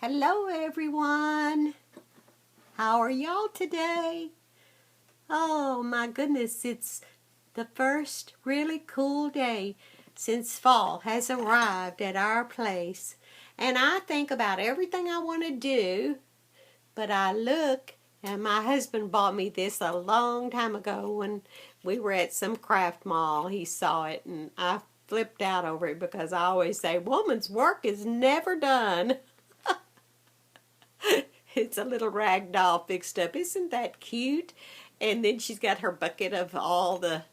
Hello everyone. How are y'all today? Oh my goodness, it's the first really cool day since fall has arrived at our place. And I think about everything I want to do, but I look and my husband bought me this a long time ago when we were at some craft mall. He saw it and I flipped out over it because I always say, woman's work is never done. It's a little rag doll fixed up. Isn't that cute? And then she's got her bucket of all the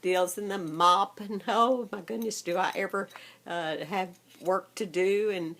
deals and the mop. And oh my goodness, do I ever have work to do? And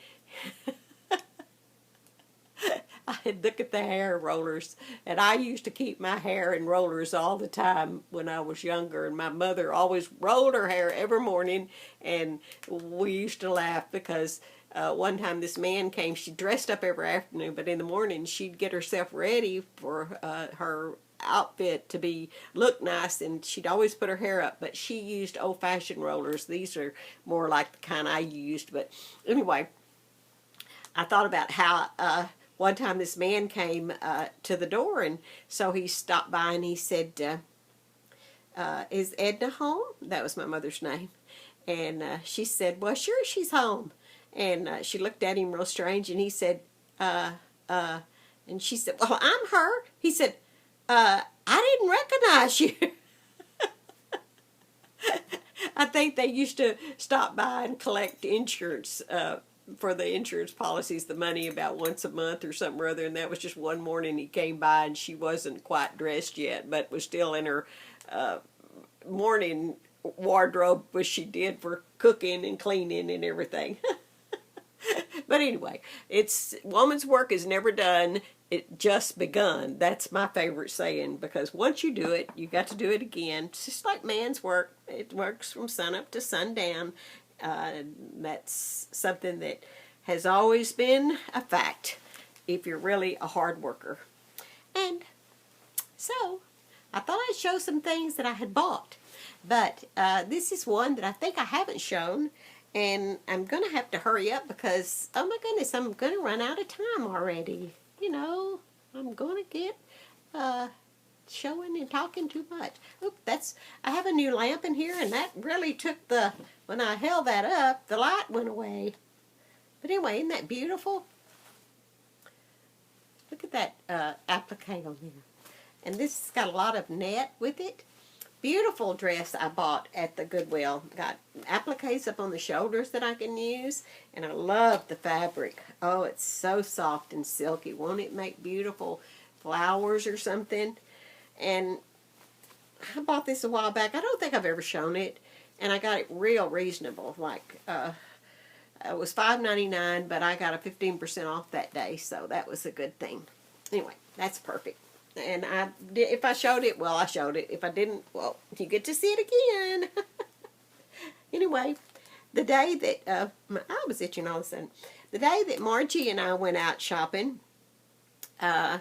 I look at the hair rollers. And I used to keep my hair in rollers all the time when I was younger. And my mother always rolled her hair every morning. And we used to laugh because one time this man came. She dressed up every afternoon, but in the morning she'd get herself ready for her outfit to look nice, and she'd always put her hair up, but she used old-fashioned rollers. These are more like the kind I used. But anyway, I thought about how one time this man came to the door, and so he stopped by and he said, is Edna home? That was my mother's name. And she said, well, sure, she's home. And she looked at him real strange, and he said, and she said, well, I'm her. He said, I didn't recognize you. I think they used to stop by and collect insurance for the insurance policies, the money about once a month or something or other, and that was just one morning he came by, and she wasn't quite dressed yet, but was still in her morning wardrobe, which she did for cooking and cleaning and everything. But anyway, it's woman's work is never done. It just begun. That's my favorite saying, because once you do it, you got to do it again. It's just like man's work. It works from sun up to sundown. That's something that has always been a fact if you're really a hard worker. And so I thought I'd show some things that I had bought. But this is one that I think I haven't shown. And I'm going to have to hurry up because, oh my goodness, I'm going to run out of time already. You know, I'm going to get showing and talking too much. Oop, I have a new lamp in here, and that really took when I held that up, the light went away. But anyway, isn't that beautiful? Look at that applique on there. And this has got a lot of net with it. Beautiful dress I bought at the Goodwill. Got appliques up on the shoulders that I can use, and I love the fabric. Oh, it's so soft and silky. Won't it make beautiful flowers or something? And I bought this a while back. I don't think I've ever shown it, and I got it real reasonable. Like it was $5.99, but I got a 15% off that day, so that was a good thing. Anyway, that's perfect. And if I showed it, well, I showed it. If I didn't, well, you get to see it again. Anyway, the day that, I was itching all of a sudden. The day that Margie and I went out shopping, I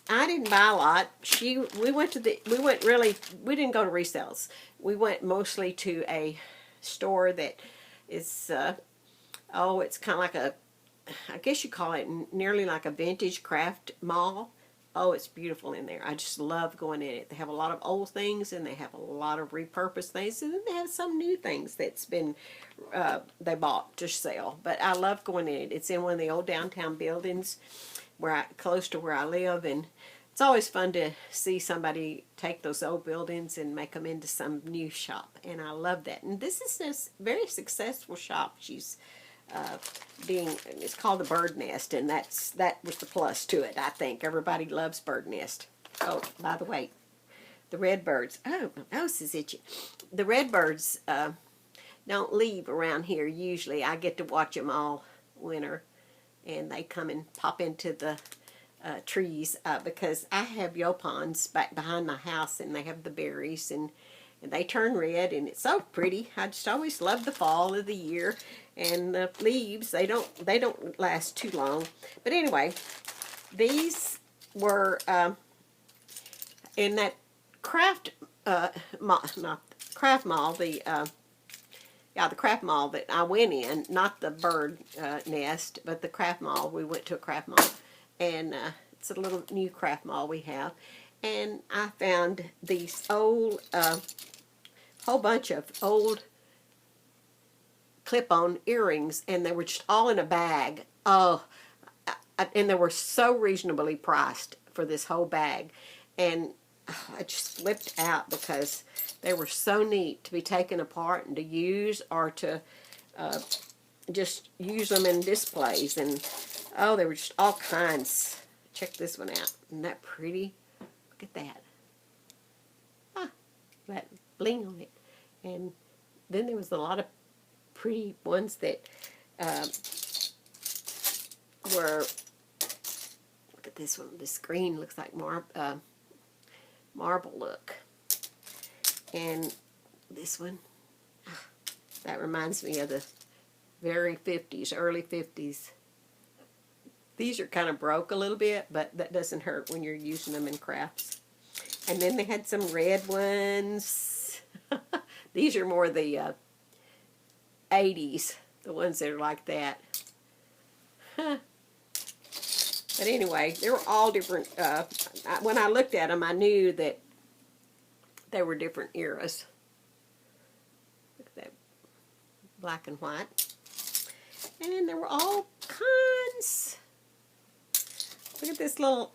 didn't buy a lot. We didn't go to resales. We went mostly to a store that is, it's kind of like I guess you call it nearly like a vintage craft mall. Oh, it's beautiful in there. I just love going in it. They have a lot of old things, and they have a lot of repurposed things, and then they have some new things that's been they bought to sell. But I love going in it. It's in one of the old downtown buildings close to where I live, and it's always fun to see somebody take those old buildings and make them into some new shop, and I love that. And this is a very successful shop. She's it's called the Bird Nest, and that was the plus to it. I think everybody loves Bird Nest. Oh, by the way, the redbirds. Oh, my nose is itchy. The redbirds don't leave around here usually. I get to watch them all winter, and they come and pop into the trees because I have yopons back behind my house, and they have the berries, and they turn red, and it's so pretty. I just always love the fall of the year, and the leaves, they don't last too long. But anyway, these were in that craft mall, the Yeah, the craft mall that I went in, not the bird nest, but the craft mall. We went to a craft mall, and it's a little new craft mall we have. And I found these old, whole bunch of old clip-on earrings, and they were just all in a bag. Oh, and they were so reasonably priced for this whole bag. And I just flipped out because they were so neat to be taken apart and to use, or to just use them in displays. And oh, they were just all kinds. Check this one out. Isn't that pretty? Look at that. Ah, that bling on it. And then there was a lot of pretty ones that were, look at this one. This green looks like marble look. And this one, that reminds me of the very 50s, early 50s. These are kind of broke a little bit, but that doesn't hurt when you're using them in crafts. And then they had some red ones. These are more the 80s, the ones that are like that. But anyway, they were all different. When I looked at them, I knew that they were different eras. Look at that, black and white. And there were all kinds. Look at this little,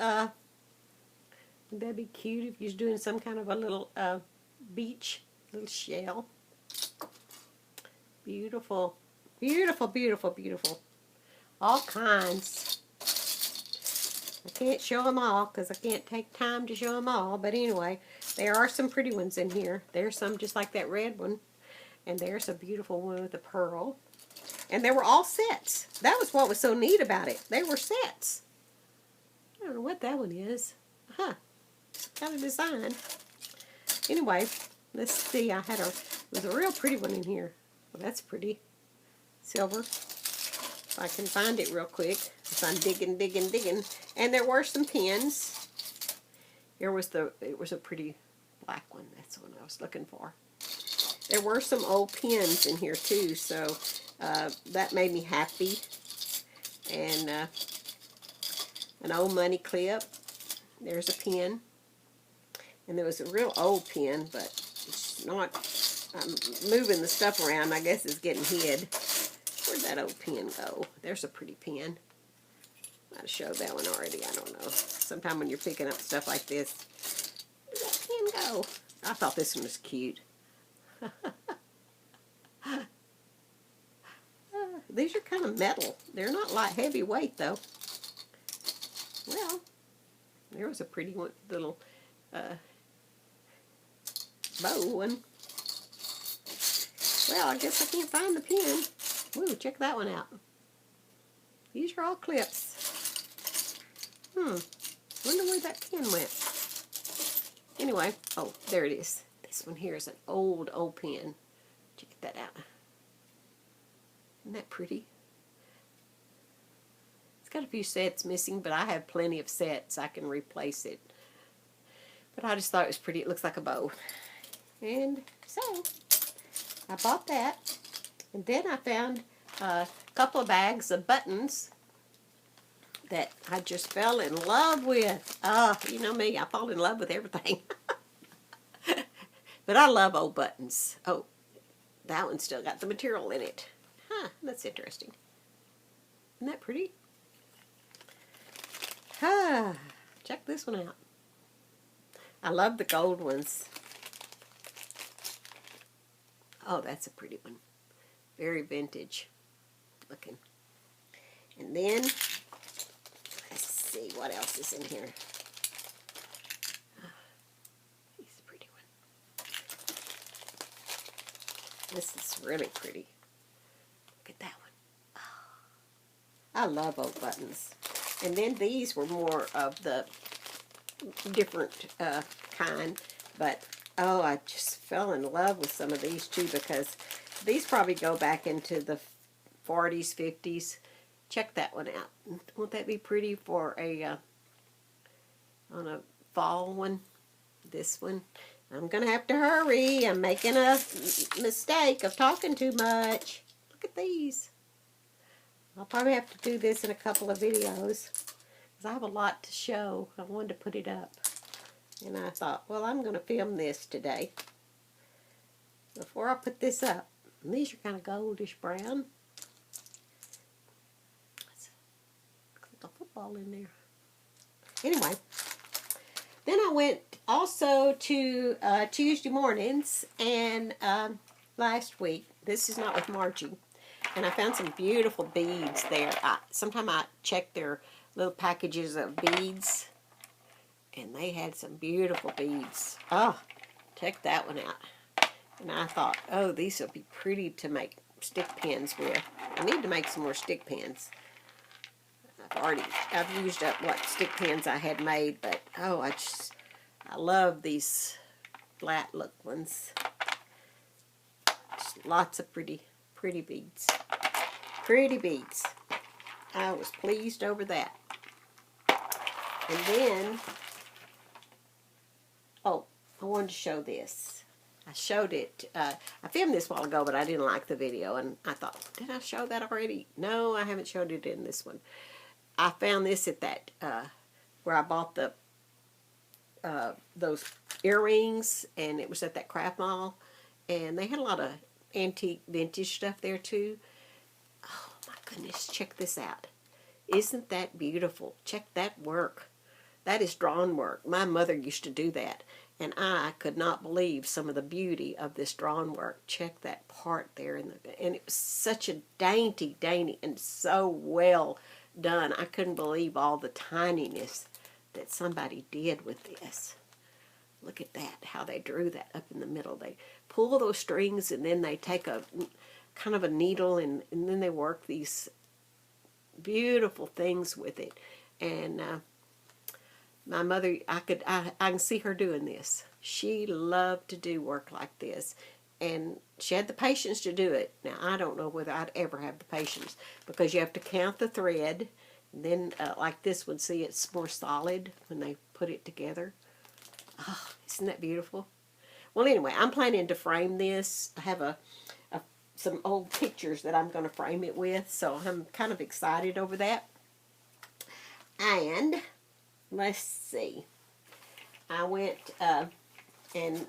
that'd be cute if you was doing some kind of a little beach, little shell. Beautiful, beautiful, beautiful, beautiful. All kinds. I can't show them all because I can't take time to show them all. But anyway, there are some pretty ones in here. There's some just like that red one. And there's a beautiful one with a pearl. And they were all sets. That was what was so neat about it. They were sets. I don't know what that one is. Huh. Kind of design. Anyway, let's see. There's a real pretty one in here. Well, that's pretty. Silver. If I can find it real quick. If I'm digging, digging, digging. And there were some pins. It was a pretty black one. That's the one I was looking for. There were some old pins in here too, so that made me happy. And an old money clip. There's a pin. And there was a real old pin, but it's not. I'm moving the stuff around. I guess it's getting hid. Where'd that old pin go? There's a pretty pin. Might have showed that one already. I don't know. Sometime when you're picking up stuff like this, where'd that pin go? I thought this one was cute. These are kind of metal. They're not light, heavy weight though. Well, there was a pretty one, little bow one. Well, I guess I can't find the pin. Ooh, check that one out. These are all clips. Wonder where that pin went. Anyway, oh, there it is. This one here is an old pin. Check that out. Isn't that pretty? It's got a few sets missing, but I have plenty of sets. I can replace it. But I just thought it was pretty. It looks like a bow. And so, I bought that. And then I found a couple of bags of buttons that I just fell in love with. You know me, I fall in love with everything. But I love old buttons. Oh, that one still got the material in it. Huh, that's interesting. Isn't that pretty? Check this one out. I love the gold ones. Oh, that's a pretty one. Very vintage looking. And then, let's see what else is in here. He's a pretty one. This is really pretty. Look at that one. Oh, I love old buttons. And then these were more of the different kind, but oh, I just fell in love with some of these too, because these probably go back into the 40s, 50s. Check that one out. Won't that be pretty for a on a fall one? This one. I'm going to have to hurry. I'm making a mistake of talking too much. Look at these. I'll probably have to do this in a couple of videos because I have a lot to show. I wanted to put it up. And I thought, well, I'm going to film this today. Before I put this up, and these are kind of goldish brown. Looks like a football in there. Anyway, then I went also to Tuesday mornings and last week. This is not with Margie. And I found some beautiful beads there. Sometimes I check their little packages of beads. And they had some beautiful beads. Oh, check that one out. And I thought, oh, these will be pretty to make stick pins with. I need to make some more stick pins. I've used up what stick pins I had made, but oh, I love these flat look ones. Just lots of pretty beads. Pretty beads. I was pleased over that. And then, oh, I wanted to show this. I showed it, I filmed this a while ago, but I didn't like the video, and I thought, did I show that already? No, I haven't showed it in this one. I found this at that, where I bought the, those earrings, and it was at that craft mall, and they had a lot of antique vintage stuff there too. Oh my goodness, check this out. Isn't that beautiful? Check that work. That is drawn work. My mother used to do that, and I could not believe some of the beauty of this drawn work. Check that part there, and it was such a dainty, and so well done. I couldn't believe all the tininess that somebody did with this. Look at that, how they drew that up in the middle. They pull those strings, and then they take a kind of a needle, and then they work these beautiful things with it. And my mother, I can see her doing this. She loved to do work like this, and she had the patience to do it. Now, I don't know whether I'd ever have the patience, because you have to count the thread, and then like this one, see, it's more solid when they put it together. Oh, isn't that beautiful? Well, anyway, I'm planning to frame this. I have some old pictures that I'm going to frame it with, so I'm kind of excited over that. And let's see. I went and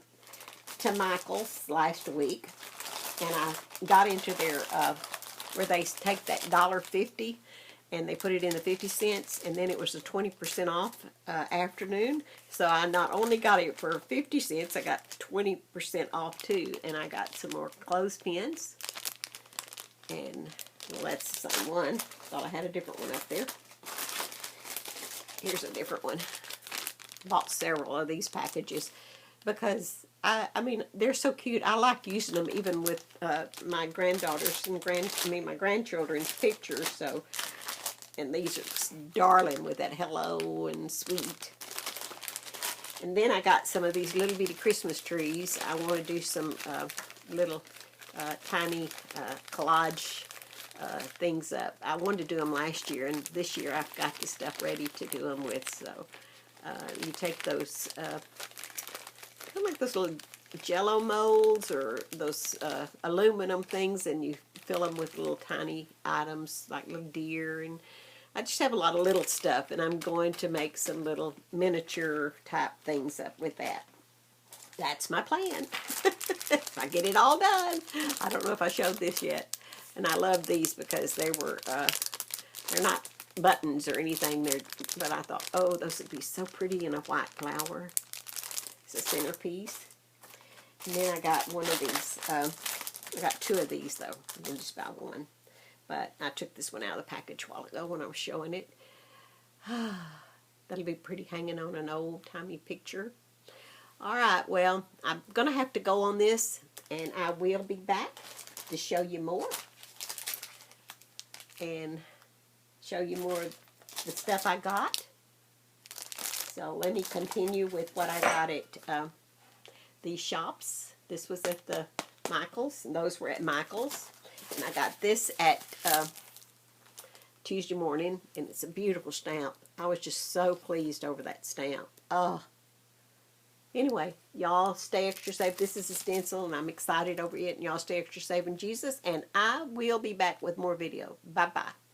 to Michael's last week, and I got into their where they take that $1.50 and they put it in the 50 cents, and then it was a 20% off afternoon. So I not only got it for 50 cents, I got 20% off too, and I got some more clothespins. And well, that's the same one. Thought I had a different one up there. Here's a different one. Bought several of these packages because I mean, they're so cute. I like using them even with my granddaughters and my grandchildren's pictures. So, and these are darling with that hello and sweet. And then I got some of these little bitty Christmas trees. I want to do some little tiny collage things up. I wanted to do them last year, and this year I've got the stuff ready to do them with. So you take those kind of like those little jello molds or those aluminum things, and you fill them with little tiny items like little deer, and I just have a lot of little stuff, and I'm going to make some little miniature type things up with that. That's my plan. If I get it all done. I don't know if I showed this yet. And I love these because they were, they're not buttons or anything, but I thought, oh, those would be so pretty in a white flower. It's a centerpiece. And then I got one of these, I got two of these though. I didn't just buy one. But I took this one out of the package a while ago when I was showing it. That'll be pretty hanging on an old-timey picture. Alright, well, I'm going to have to go on this, and I will be back to show you more. And show you more of the stuff I got. So let me continue with what I got at these shops. This was at the Michael's, and those were at Michael's. And I got this at Tuesday morning, and it's a beautiful stamp. I was just so pleased over that stamp. Oh, Anyway, y'all stay extra safe. This is a stencil, and I'm excited over it. And y'all stay extra safe in Jesus. And I will be back with more video. Bye-bye.